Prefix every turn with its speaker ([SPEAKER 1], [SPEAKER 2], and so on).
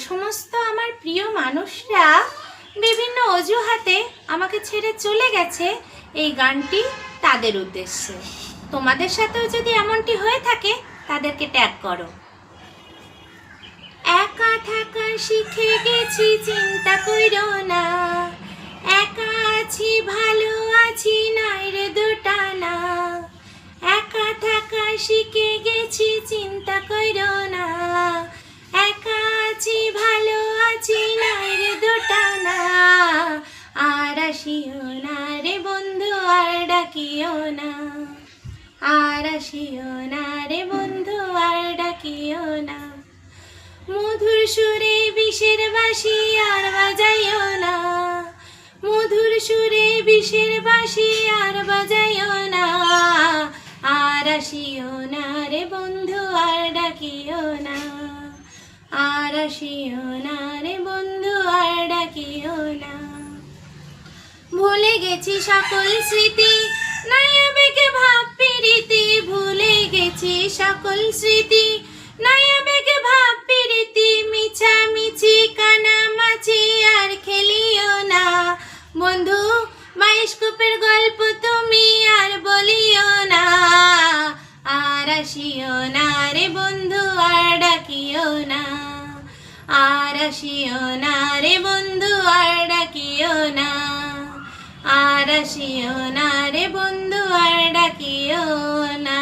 [SPEAKER 1] সমস্ত আমার প্রিয় মানুষরা বিভিন্ন অজুহাতে আমাকে ছেড়ে চলে গেছে, এই গানটি তাদের উদ্দেশ্যে। তোমাদের সাথেও যদি এমনটি হয়ে থাকে তাদেরকে ট্যাগ করো। একা থাকা শিখে গেছি, চিন্তা কইরো না, একা আছি ভালো আছি নাই রে দুটানা। একা থাকা শিখে গেছি, চিন্তা কইরো না, একা আছি ভালো আছি নাই রে দুটানা। আর আসিও না রে বন্ধু আর ডাকিও না, আর আসিও না রে বন্ধু আর ডাকিও না। মধুর সুরে বিষের বাঁশি আর বাজাইও না, মধুর সুরে বিষের বাঁশি আর বাজাইও না। আর আসিও না রে বন্ধু আর ডাকিও না, আর আসিও না রে বন্ধু আর ডাকিও না। ভুলে গেছি সকল স্মৃতি, নাই আবেগে ভাব প্রীতি। ভুলে গেছি সকল স্মৃতি, নাই আবেগে ভাব প্রীতি। মিছামিছি কানামাছি আর খেলিও না বন্ধু, বায়োস্কোপের গল্প তুমি আর বলিও না। আর আসিও না রে বন্ধু আর ডাকিও না, আর আসিও না রে বন্ধু আর ডাকিও না, আর আসিও না রে বন্ধু আর ডাকিও না।